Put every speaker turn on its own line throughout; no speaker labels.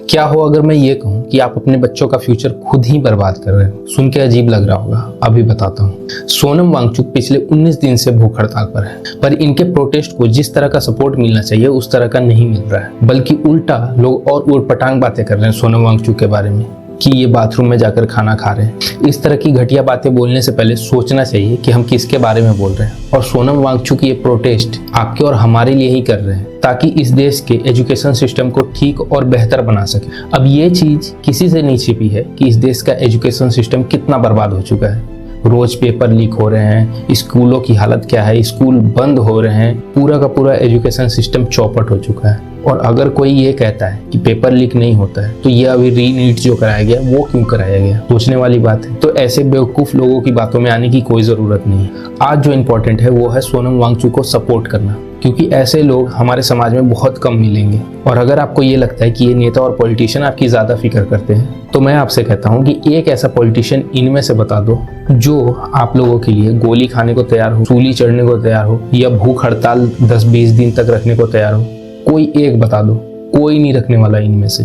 क्या हो अगर मैं ये कहूँ कि आप अपने बच्चों का फ्यूचर खुद ही बर्बाद कर रहे हो? सुन के अजीब लग रहा होगा, अभी बताता हूँ। सोनम वांगचुक पिछले 19 दिन से भूख हड़ताल पर है, पर इनके प्रोटेस्ट को जिस तरह का सपोर्ट मिलना चाहिए उस तरह का नहीं मिल रहा है, बल्कि उल्टा लोग और उटपटांग बातें कर रहे हैं सोनम वांगचुक के बारे में कि ये बाथरूम में जाकर खाना खा रहे हैं। इस तरह की घटिया बातें बोलने से पहले सोचना चाहिए कि हम किसके बारे में बोल रहे हैं। और सोनम वांगचुक ये प्रोटेस्ट आपके और हमारे लिए ही कर रहे हैं ताकि इस देश के एजुकेशन सिस्टम को ठीक और बेहतर बना सके। अब ये चीज किसी से नहीं छिपी है कि इस देश का एजुकेशन सिस्टम कितना बर्बाद हो चुका है। रोज पेपर लीक हो रहे हैं, स्कूलों की हालत क्या है, स्कूल बंद हो रहे हैं, पूरा का पूरा एजुकेशन सिस्टम चौपट हो चुका है। और अगर कोई ये कहता है कि पेपर लीक नहीं होता है तो ये अभी रीनीट जो कराया गया वो क्यों कराया गया, सोचने वाली बात है। तो ऐसे बेवकूफ लोगों की बातों में आने की कोई जरूरत नहीं है। आज जो इम्पोर्टेंट है वो है सोनम वांगचुक को सपोर्ट करना, क्योंकि ऐसे लोग हमारे समाज में बहुत कम मिलेंगे। और अगर आपको ये लगता है कि ये नेता और पॉलिटिशियन आपकी ज्यादा फिक्र करते हैं तो मैं आपसे कहता हूँ कि एक ऐसा पॉलिटिशियन इनमें से बता दो जो आप लोगों के लिए गोली खाने को तैयार हो, सूली चढ़ने को तैयार हो, या भूख हड़ताल 10-20 दिन तक रखने को तैयार हो। कोई एक बता दो, कोई नहीं रखने वाला इनमें से।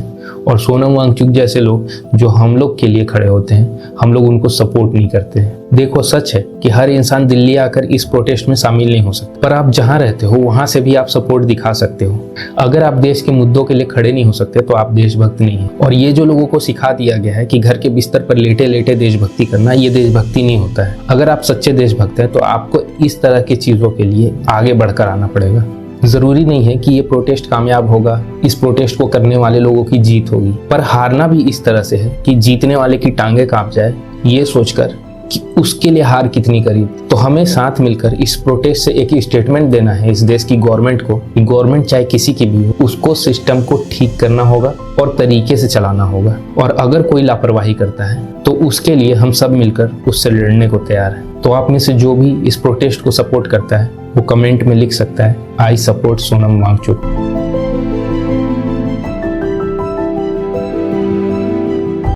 और सोनम वांगचुक जैसे लोग जो हम लोग के लिए खड़े होते हैं, हम लोग उनको सपोर्ट नहीं करते हैं। देखो, सच है कि हर इंसान दिल्ली आकर इस प्रोटेस्ट में शामिल नहीं हो सकता, पर आप जहां रहते हो वहां से भी आप सपोर्ट दिखा सकते हो। अगर आप देश के मुद्दों के लिए खड़े नहीं हो सकते तो आप देशभक्त नहीं है। और ये जो लोगों को सिखा दिया गया है कि घर के बिस्तर पर लेटे लेटे देशभक्ति करना, ये देशभक्ति नहीं होता है। अगर आप सच्चे देशभक्त हैं तो आपको इस तरह की चीजों के लिए आगे बढ़कर आना पड़ेगा। जरूरी नहीं है कि ये प्रोटेस्ट कामयाब होगा, इस प्रोटेस्ट को करने वाले लोगों की जीत होगी, पर हारना भी इस तरह से है कि जीतने वाले की टांगे कांप जाए, ये सोचकर कि उसके लिए हार कितनी करीब। तो हमें साथ मिलकर इस प्रोटेस्ट से एक स्टेटमेंट देना है इस देश की गवर्नमेंट को कि गवर्नमेंट चाहे किसी की भी हो, उसको सिस्टम को ठीक करना होगा और तरीके से चलाना होगा। और अगर कोई लापरवाही करता है तो उसके लिए हम सब मिलकर उससे लड़ने को तैयार हैं। तो आप में से जो भी इस प्रोटेस्ट को सपोर्ट करता है वो कमेंट में लिख सकता है, आई सपोर्ट सोनम वांगचुक।